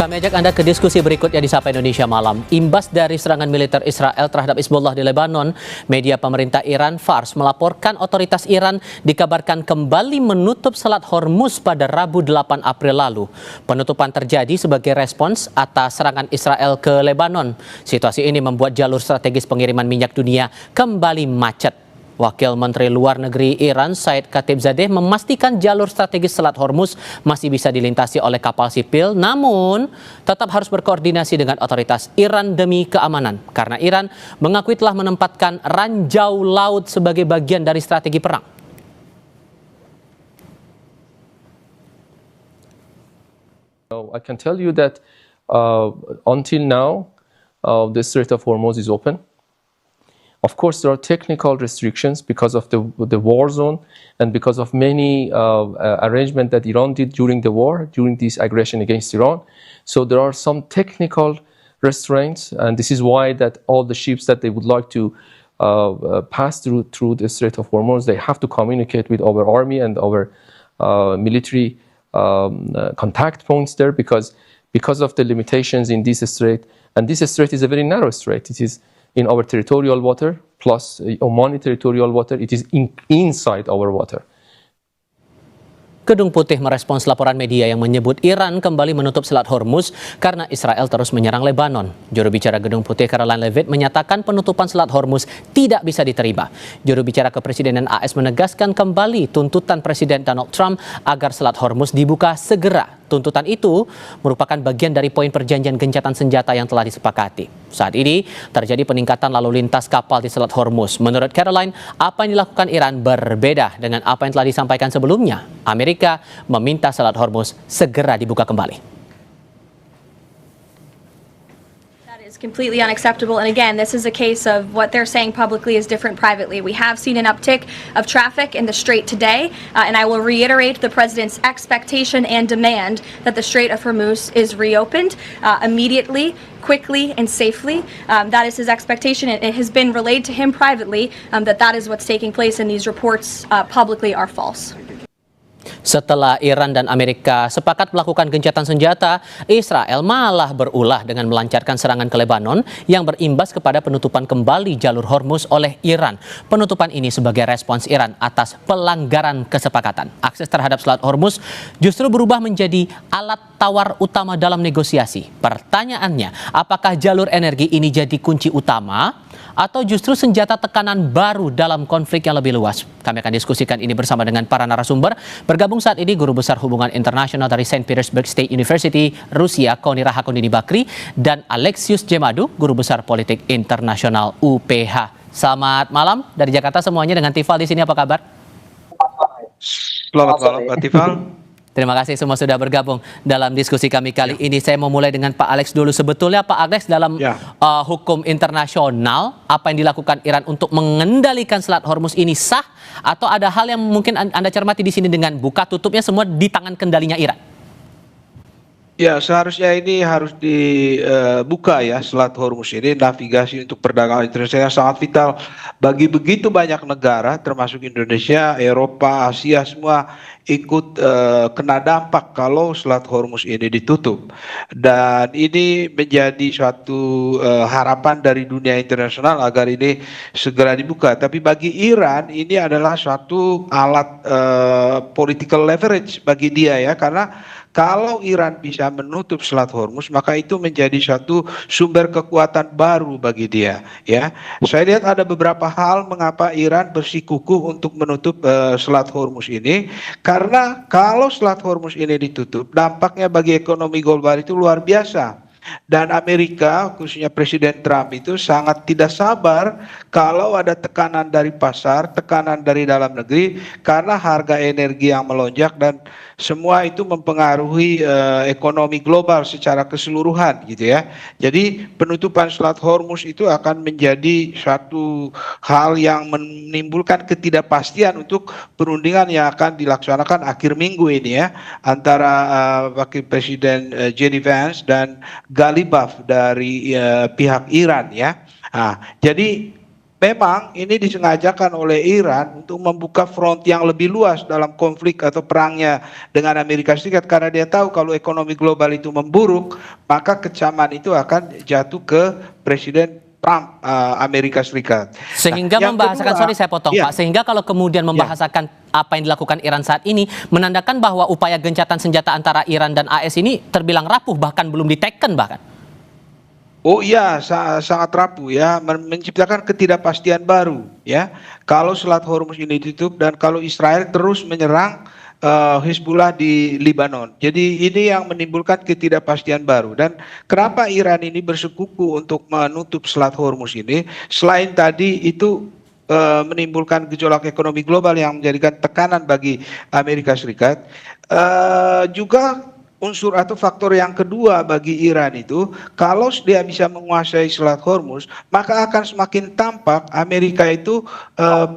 Kami ajak Anda ke diskusi berikutnya di Sapa Indonesia Malam. Imbas dari serangan militer Israel terhadap Hizbullah di Lebanon, media pemerintah Iran Fars melaporkan otoritas Iran dikabarkan kembali menutup Selat Hormuz pada Rabu 8 April lalu. Penutupan terjadi sebagai respons atas serangan Israel ke Lebanon. Situasi ini membuat jalur strategis pengiriman minyak dunia kembali macet. Wakil Menteri Luar Negeri Iran Said Khatibzadeh memastikan jalur strategis Selat Hormuz masih bisa dilintasi oleh kapal sipil, namun tetap harus berkoordinasi dengan otoritas Iran demi keamanan. Karena Iran mengakui telah menempatkan ranjau laut sebagai bagian dari strategi perang. I can tell you that until now, the Strait of Hormuz is open. Of course, there are technical restrictions because of the war zone and because of many arrangements that Iran did during the war, during this aggression against Iran. So there are some technical restraints, and this is why that all the ships that they would like to pass through the Strait of Hormuz, they have to communicate with our army and our military contact points there because of the limitations in this strait. And this strait is a very narrow strait. It is in our territorial water, plus Omani territorial water, it is inside our water. Gedung Putih merespons laporan media yang menyebut Iran kembali menutup Selat Hormuz karena Israel terus menyerang Lebanon. Juru bicara Gedung Putih Caroline Levitt menyatakan penutupan Selat Hormuz tidak bisa diterima. Juru bicara Kepresidenan AS menegaskan kembali tuntutan Presiden Donald Trump agar Selat Hormuz dibuka segera. Tuntutan itu merupakan bagian dari poin perjanjian gencatan senjata yang telah disepakati. Saat ini terjadi peningkatan lalu lintas kapal di Selat Hormuz. Menurut Caroline, apa yang dilakukan Iran berbeda dengan apa yang telah disampaikan sebelumnya. Amerika meminta Selat Hormuz segera dibuka kembali. Completely unacceptable. And again, this is a case of what they're saying publicly is different privately. We have seen an uptick of traffic in the Strait today, and I will reiterate the President's expectation and demand that the Strait of Hormuz is reopened immediately, quickly, and safely. That is his expectation. It has been relayed to him privately that is what's taking place, and these reports publicly are false. Setelah Iran dan Amerika sepakat melakukan gencatan senjata, Israel malah berulah dengan melancarkan serangan ke Lebanon yang berimbas kepada penutupan kembali jalur Hormuz oleh Iran. Penutupan ini sebagai respons Iran atas pelanggaran kesepakatan. Akses terhadap Selat Hormuz justru berubah menjadi alat tawar utama dalam negosiasi. Pertanyaannya, apakah jalur energi ini jadi kunci utama atau justru senjata tekanan baru dalam konflik yang lebih luas? Kami akan diskusikan ini bersama dengan para narasumber. Bergabung saat ini Guru Besar Hubungan Internasional dari St. Petersburg State University, Rusia, Koni Rahakundini Bakri, dan Alexius Jemadu, Guru Besar Politik Internasional UPH. Selamat malam dari Jakarta semuanya, dengan Tifal di sini, apa kabar? Selamat malam, Pak Tifal. Terima kasih semua sudah bergabung dalam diskusi kami kali ini. Saya mau mulai dengan Pak Alex dulu. Sebetulnya Pak Alex, dalam hukum internasional, apa yang dilakukan Iran untuk mengendalikan Selat Hormuz ini sah? Atau ada hal yang mungkin Anda cermati di sini dengan buka tutupnya semua di tangan kendalinya Iran? Ya, seharusnya ini harus dibuka ya, Selat Hormuz ini. Navigasi untuk perdagangan internasional sangat vital bagi begitu banyak negara, termasuk Indonesia, Eropa, Asia, semua ikut kena dampak kalau Selat Hormuz ini ditutup. Dan ini menjadi suatu harapan dari dunia internasional agar ini segera dibuka. Tapi bagi Iran ini adalah suatu alat political leverage bagi dia ya, karena kalau Iran bisa menutup Selat Hormuz, maka itu menjadi suatu sumber kekuatan baru bagi dia. Ya, saya lihat ada beberapa hal mengapa Iran bersikukuh untuk menutup Selat Hormuz ini. Karena kalau Selat Hormuz ini ditutup, dampaknya bagi ekonomi global itu luar biasa. Dan Amerika, khususnya Presiden Trump itu sangat tidak sabar kalau ada tekanan dari pasar, tekanan dari dalam negeri, karena harga energi yang melonjak dan semua itu mempengaruhi ekonomi global secara keseluruhan gitu ya. Jadi penutupan Selat Hormuz itu akan menjadi satu hal yang menimbulkan ketidakpastian untuk perundingan yang akan dilaksanakan akhir minggu ini ya, antara Wakil Presiden JD Vance dan Ghalibaf dari pihak Iran ya. Nah, jadi memang ini disengajakan oleh Iran untuk membuka front yang lebih luas dalam konflik atau perangnya dengan Amerika Serikat, karena dia tahu kalau ekonomi global itu memburuk, maka kecaman itu akan jatuh ke Presiden Trump Amerika Serikat. Sehingga yang membahasakan, kedua, sorry saya potong iya. Pak, sehingga kalau kemudian membahasakan apa yang dilakukan Iran saat ini, menandakan bahwa upaya gencatan senjata antara Iran dan AS ini terbilang rapuh, bahkan belum diteken bahkan. Oh iya, sangat rapuh ya, menciptakan ketidakpastian baru ya. Kalau Selat Hormuz ini ditutup dan kalau Israel terus menyerang Hizbullah di Lebanon. Jadi ini yang menimbulkan ketidakpastian baru. Dan kenapa Iran ini bersekuku untuk menutup Selat Hormuz ini? Selain tadi itu menimbulkan gejolak ekonomi global yang menjadikan tekanan bagi Amerika Serikat, juga unsur atau faktor yang kedua bagi Iran itu, kalau dia bisa menguasai Selat Hormuz, maka akan semakin tampak Amerika itu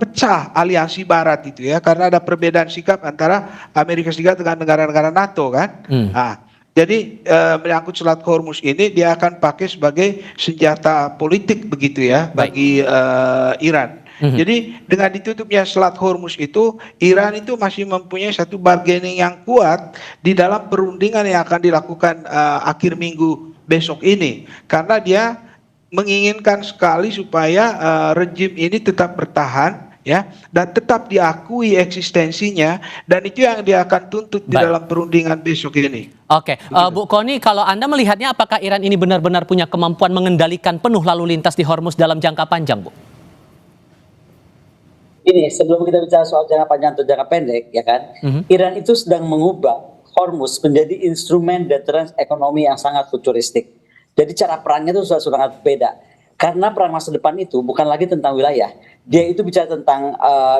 pecah aliansi Barat itu ya, karena ada perbedaan sikap antara Amerika Serikat dengan negara-negara NATO kan. Nah, jadi menyangkut Selat Hormuz ini dia akan pakai sebagai senjata politik begitu ya bagi Iran. Jadi dengan ditutupnya Selat Hormuz itu, Iran itu masih mempunyai satu bargaining yang kuat di dalam perundingan yang akan dilakukan akhir minggu besok ini, karena dia menginginkan sekali supaya rejim ini tetap bertahan ya, dan tetap diakui eksistensinya, dan itu yang dia akan tuntut di dalam perundingan besok ini. Oke, Bu Kony, kalau Anda melihatnya apakah Iran ini benar-benar punya kemampuan mengendalikan penuh lalu lintas di Hormuz dalam jangka panjang, Bu? Ini sebelum kita bicara soal jangka panjang atau jangka pendek, ya kan, Iran itu sedang mengubah Hormuz menjadi instrumen deterrence ekonomi yang sangat futuristik. Jadi cara perangnya itu sudah sangat beda. Karena perang masa depan itu bukan lagi tentang wilayah. Dia itu bicara tentang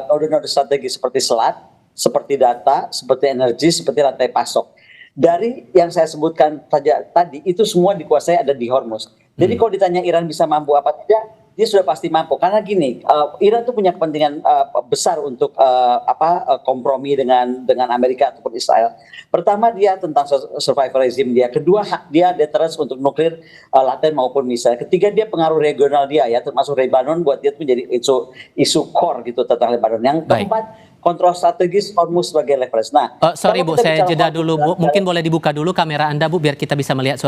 node-node strategi seperti selat, seperti data, seperti energi, seperti rantai pasok. Dari yang saya sebutkan saja tadi, itu semua dikuasai ada di Hormuz. Jadi kalau ditanya Iran bisa mampu apa tidak, dia sudah pasti mampu. Karena gini, Iran tuh punya kepentingan besar untuk kompromi dengan Amerika ataupun Israel. Pertama, dia tentang survival regime dia. Kedua, dia deterrence untuk nuklir laten maupun misalnya. Ketiga, dia pengaruh regional dia ya, termasuk Lebanon, buat dia tuh menjadi isu core gitu tentang Lebanon. Yang keempat, kontrol strategis Hormuz sebagai leverage. Nah, sorry Bu, saya jeda dulu Bu. Mungkin boleh dibuka dulu kamera Anda Bu, biar kita bisa melihat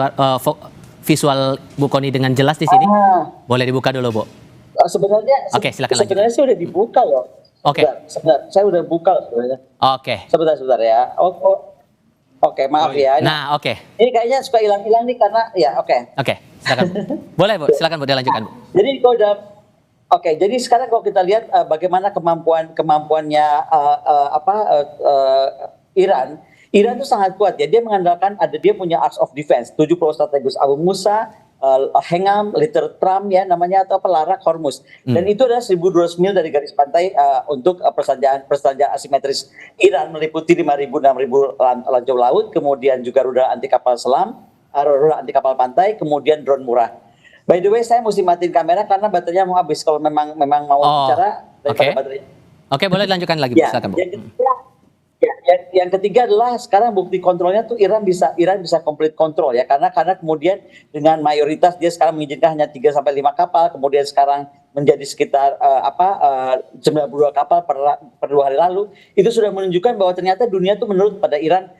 visual Bu Kony dengan jelas di sini. Boleh dibuka dulu, Bu. Sebenarnya, silakan lanjut. Sebenarnya sih udah dibuka loh. Sebentar, saya udah buka sebenarnya. Sebentar ya. Oke, maaf ya. Nah, Ini kayaknya suka hilang-hilang nih karena ya silakan. Boleh Bu, silakan Bu, dilanjutkan Bu. Jadi kalau udah jadi sekarang kalau kita lihat bagaimana kemampuannya Iran itu sangat kuat ya. Dia mengandalkan dia punya arcs of defense, 7 pulau strategis Abu Musa, Hengam, Little Trump ya namanya, atau Pelarak Hormuz. Dan itu adalah 1.200 mil dari garis pantai untuk persenjataan asimetris Iran, meliputi 5.000-6.000 lancau laut, kemudian juga rudal anti kapal selam, rudal anti kapal pantai, kemudian drone murah. By the way, saya mesti matiin kamera karena baterainya mau habis. Kalau memang mau bicara daripada baterainya. Boleh dilanjutkan lagi, Bu. Silakan, Bu. Yang ketiga adalah sekarang bukti kontrolnya tuh Iran bisa complete control ya, karena kemudian dengan mayoritas dia sekarang mengizinkan hanya 3 sampai 5 kapal, kemudian sekarang menjadi sekitar 92 kapal per 2 hari lalu. Itu sudah menunjukkan bahwa ternyata dunia tuh menurut pada Iran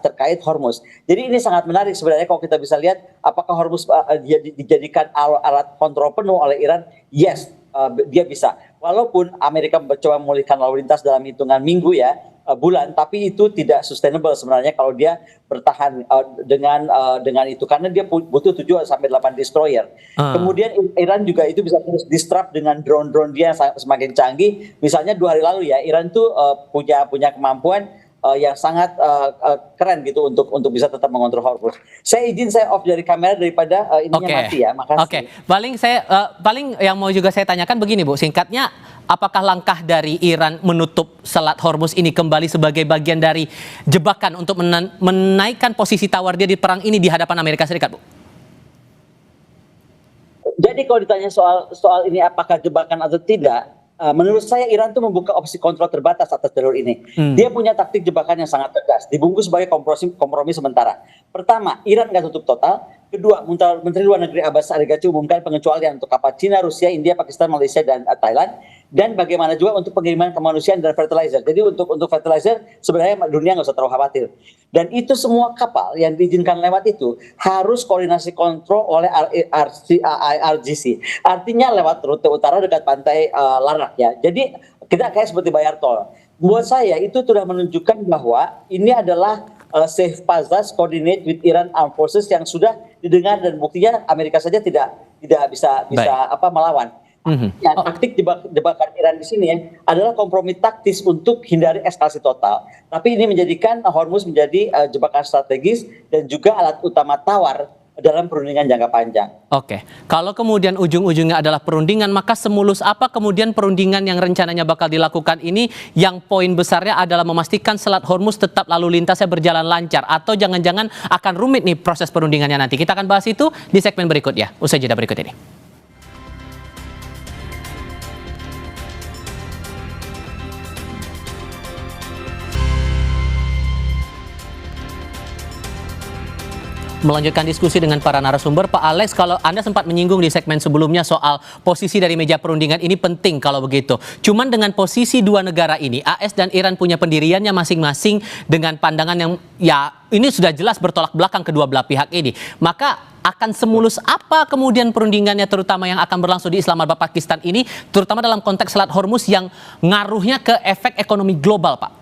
terkait Hormuz. Jadi ini sangat menarik sebenarnya kalau kita bisa lihat apakah Hormuz dijadikan alat kontrol penuh oleh Iran. Yes, dia bisa. Walaupun Amerika mencoba memulihkan lalu lintas dalam hitungan minggu ya, bulan, tapi itu tidak sustainable sebenarnya kalau dia bertahan dengan itu, karena dia butuh 7 sampai 8 destroyer. Kemudian Iran juga itu bisa terus disrupt dengan drone dia yang semakin canggih. Misalnya 2 hari lalu ya, Iran tuh punya kemampuan yang sangat keren gitu untuk bisa tetap mengontrol Hormuz. Saya off dari kamera daripada mati ya. Makasih. Paling yang mau juga saya tanyakan begini Bu, singkatnya, apakah langkah dari Iran menutup Selat Hormuz ini kembali sebagai bagian dari jebakan untuk menaikkan posisi tawar dia di perang ini di hadapan Amerika Serikat, Bu? Jadi kalau ditanya soal ini apakah jebakan atau tidak, menurut saya Iran tuh membuka opsi kontrol terbatas atas jalur ini. Dia punya taktik jebakan yang sangat tegas, dibungkus sebagai kompromi sementara. Pertama, Iran nggak tutup total. Kedua, Menteri Luar Negeri Abbas Araghchi umumkan pengecualian untuk kapal Cina, Rusia, India, Pakistan, Malaysia, dan Thailand. Dan bagaimana juga untuk pengiriman kemanusiaan dan fertilizer. Jadi untuk fertilizer sebenarnya dunia nggak usah terlalu khawatir. Dan itu semua kapal yang diizinkan lewat itu harus koordinasi kontrol oleh IRGC. Artinya lewat rute utara dekat pantai Larak ya. Jadi kita kayak seperti bayar tol. Buat saya itu sudah menunjukkan bahwa ini adalah safe passage coordinate with Iran Armed Forces yang sudah didengar, dan buktinya Amerika saja tidak bisa melawan. Ya, taktik jebakan Iran di sini ya adalah kompromi taktis untuk hindari eskalasi total. Tapi ini menjadikan Hormuz menjadi jebakan strategis dan juga alat utama tawar dalam perundingan jangka panjang. Oke, kalau kemudian ujung-ujungnya adalah perundingan, maka semulus apa kemudian perundingan yang rencananya bakal dilakukan ini, yang poin besarnya adalah memastikan Selat Hormuz tetap lalu lintasnya berjalan lancar, atau jangan-jangan akan rumit nih proses perundingannya nanti. Kita akan bahas itu di segmen berikutnya, usai jeda berikut ini. Melanjutkan diskusi dengan para narasumber, Pak Alex, kalau Anda sempat menyinggung di segmen sebelumnya soal posisi dari meja perundingan ini penting kalau begitu. Cuman dengan posisi dua negara ini, AS dan Iran punya pendiriannya masing-masing dengan pandangan yang ya ini sudah jelas bertolak belakang kedua belah pihak ini. Maka akan semulus apa kemudian perundingannya, terutama yang akan berlangsung di Islamabad, Pakistan ini, terutama dalam konteks Selat Hormuz yang ngaruhnya ke efek ekonomi global, Pak?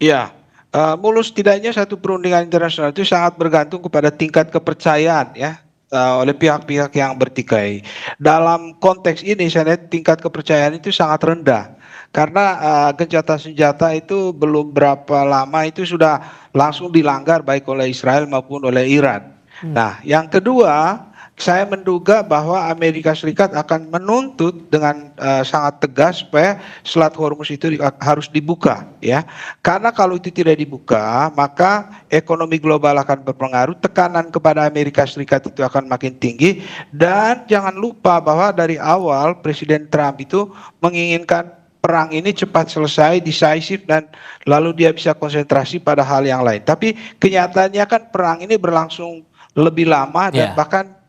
Ya. Mulus tidaknya satu perundingan internasional itu sangat bergantung kepada tingkat kepercayaan ya oleh pihak-pihak yang bertikai. Dalam konteks ini saya lihat tingkat kepercayaan itu sangat rendah karena gencatan senjata itu belum berapa lama itu sudah langsung dilanggar baik oleh Israel maupun oleh Iran. Nah, yang kedua, saya menduga bahwa Amerika Serikat akan menuntut dengan sangat tegas supaya Selat Hormuz itu harus dibuka ya. Karena kalau itu tidak dibuka, maka ekonomi global akan berpengaruh, tekanan kepada Amerika Serikat itu akan makin tinggi, dan jangan lupa bahwa dari awal Presiden Trump itu menginginkan perang ini cepat selesai, decisive, dan lalu dia bisa konsentrasi pada hal yang lain. Tapi kenyataannya kan perang ini berlangsung lebih lama dan bahkan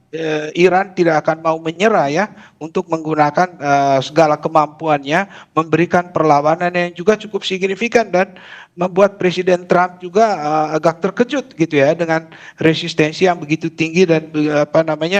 Iran tidak akan mau menyerah ya untuk menggunakan segala kemampuannya, memberikan perlawanan yang juga cukup signifikan dan membuat Presiden Trump juga agak terkejut gitu ya dengan resistensi yang begitu tinggi dan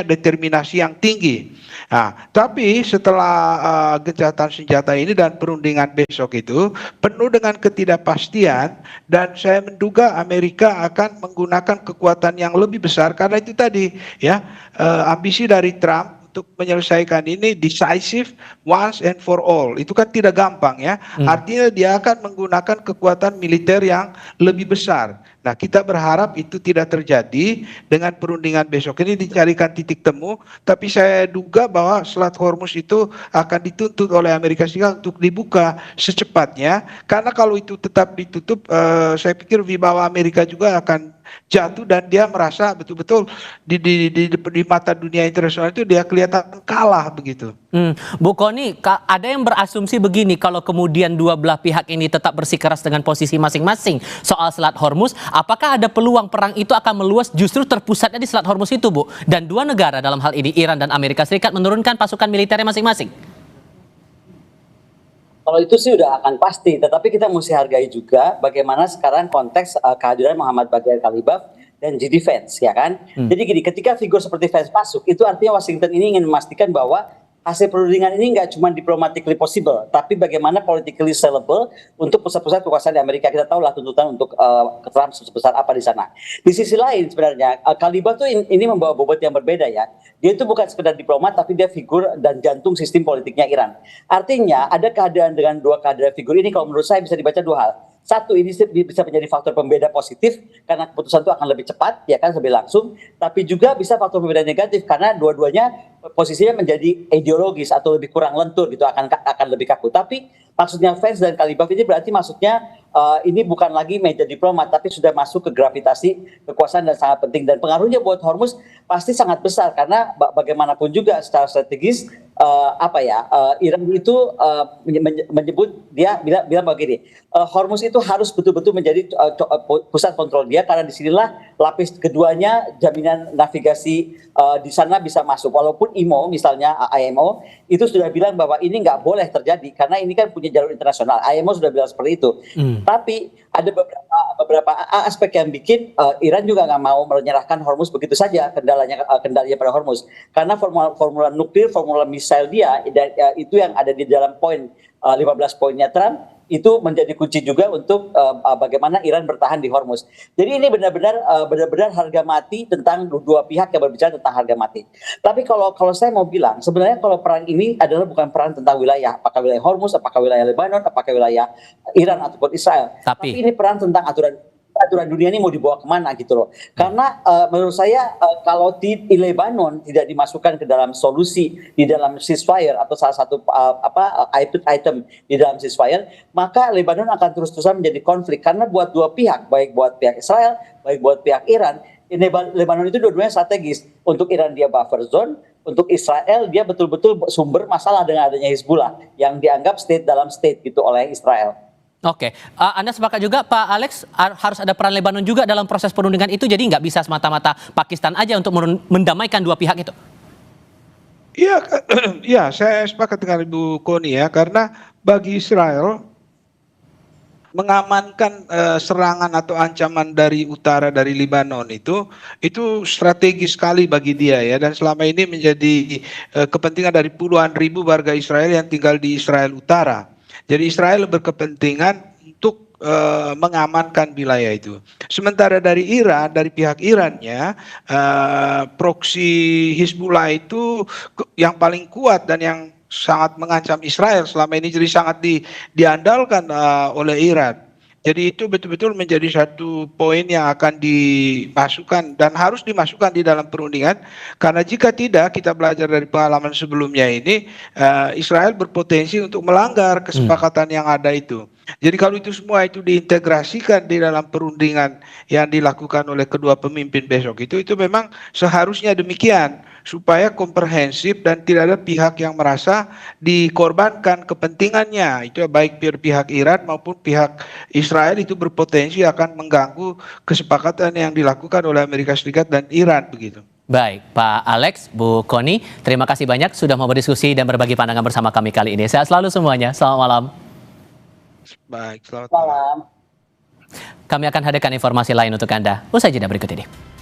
determinasi yang tinggi. Nah, tapi setelah gencatan senjata ini dan perundingan besok itu penuh dengan ketidakpastian, dan saya menduga Amerika akan menggunakan kekuatan yang lebih besar karena itu tadi ya. Ambisi dari Trump untuk menyelesaikan ini decisive once and for all itu kan tidak gampang ya. Artinya dia akan menggunakan kekuatan militer yang lebih besar. Nah, kita berharap itu tidak terjadi dengan perundingan besok ini, dicarikan titik temu. Tapi saya duga bahwa Selat Hormuz itu akan dituntut oleh Amerika Serikat untuk dibuka secepatnya. Karena kalau itu tetap ditutup, saya pikir wibawa Amerika juga akan jatuh dan dia merasa betul-betul di mata dunia internasional itu dia kelihatan kalah begitu. Bu Kony, ada yang berasumsi begini, kalau kemudian dua belah pihak ini tetap bersikeras dengan posisi masing-masing soal Selat Hormuz, apakah ada peluang perang itu akan meluas justru terpusatnya di Selat Hormuz itu, Bu? Dan dua negara dalam hal ini, Iran dan Amerika Serikat, menurunkan pasukan militernya masing-masing? Kalau itu sih udah akan pasti, tetapi kita mesti hargai juga bagaimana sekarang konteks kehadiran Muhammad Bagher Ghalibaf dan J.D. Vance, ya kan? Jadi gini, ketika figur seperti Vance masuk, itu artinya Washington ini ingin memastikan bahwa hasil perundingan ini nggak cuma diplomatically possible, tapi bagaimana politically sellable untuk pusat-pusat kekuasaan di Amerika. Kita tahu lah tuntutan untuk Trump sebesar apa di sana. Di sisi lain sebenarnya Ghalibaf tuh ini membawa bobot yang berbeda ya. Dia itu bukan sekedar diplomat, tapi dia figur dan jantung sistem politiknya Iran. Artinya ada kehadiran dengan dua kehadiran figur ini, kalau menurut saya bisa dibaca dua hal. Satu, ini bisa menjadi faktor pembeda positif karena keputusan itu akan lebih cepat, ya kan, lebih langsung. Tapi juga bisa faktor pembeda negatif karena dua-duanya posisinya menjadi ideologis atau lebih kurang lentur gitu, akan lebih kaku. Tapi maksudnya Vance dan Ghalibaf ini berarti maksudnya ini bukan lagi meja diplomat, tapi sudah masuk ke gravitasi kekuasaan dan sangat penting. Dan pengaruhnya buat Hormuz pasti sangat besar karena bagaimanapun juga secara strategis Iran itu menyebut dia bilang begini, Hormuz itu harus betul-betul menjadi pusat kontrol dia karena disinilah lapis keduanya jaminan navigasi di sana bisa masuk. Walaupun IMO misalnya IMO itu sudah bilang bahwa ini nggak boleh terjadi karena ini kan punya jalur internasional. IMO sudah bilang seperti itu. Tapi ada beberapa aspek yang bikin Iran juga nggak mau menyerahkan Hormuz begitu saja kendalanya pada Hormuz karena formula nuklir, formula misal dia itu yang ada di dalam poin 15 poinnya Trump itu menjadi kunci juga untuk bagaimana Iran bertahan di Hormuz. Jadi ini benar-benar harga mati tentang dua pihak yang berbicara tentang harga mati. Tapi kalau saya mau bilang sebenarnya kalau perang ini adalah bukan perang tentang wilayah, apakah wilayah Hormuz, apakah wilayah Lebanon, apakah wilayah Iran ataupun Israel. Tapi ini perang tentang aturan dunia ini mau dibawa kemana gitu loh. Karena menurut saya kalau di Lebanon tidak dimasukkan ke dalam solusi di dalam ceasefire atau salah satu item di dalam ceasefire, maka Lebanon akan terus-terusan menjadi konflik karena buat dua pihak, baik buat pihak Israel, baik buat pihak Iran, Lebanon itu dua-duanya strategis. Untuk Iran dia buffer zone, untuk Israel dia betul-betul sumber masalah dengan adanya Hizbullah yang dianggap state dalam state gitu oleh Israel. Oke, Anda sepakat juga Pak Alex harus ada peran Lebanon juga dalam proses perundingan itu, jadi nggak bisa semata-mata Pakistan aja untuk mendamaikan dua pihak itu? Iya, ya saya sepakat dengan Ibu Koni ya, karena bagi Israel mengamankan serangan atau ancaman dari utara dari Lebanon itu strategis sekali bagi dia ya, dan selama ini menjadi kepentingan dari puluhan ribu warga Israel yang tinggal di Israel Utara. Jadi Israel berkepentingan untuk mengamankan wilayah itu. Sementara dari Iran, dari pihak Irannya, proksi Hizbullah itu yang paling kuat dan yang sangat mengancam Israel selama ini, jadi sangat diandalkan oleh Iran. Jadi itu betul-betul menjadi satu poin yang akan dimasukkan dan harus dimasukkan di dalam perundingan, karena jika tidak, kita belajar dari pengalaman sebelumnya ini, Israel berpotensi untuk melanggar kesepakatan yang ada itu. Jadi kalau itu semua itu diintegrasikan di dalam perundingan yang dilakukan oleh kedua pemimpin besok itu memang seharusnya demikian, supaya komprehensif dan tidak ada pihak yang merasa dikorbankan kepentingannya. Itu baik pihak Iran maupun pihak Israel itu berpotensi akan mengganggu kesepakatan yang dilakukan oleh Amerika Serikat dan Iran begitu. Baik, Pak Alex, Bu Koni, terima kasih banyak sudah mau berdiskusi dan berbagi pandangan bersama kami kali ini. Sehat selalu semuanya. Selamat malam. Baik, selamat malam. Kami akan hadirkan informasi lain untuk Anda usai jeda berikut ini.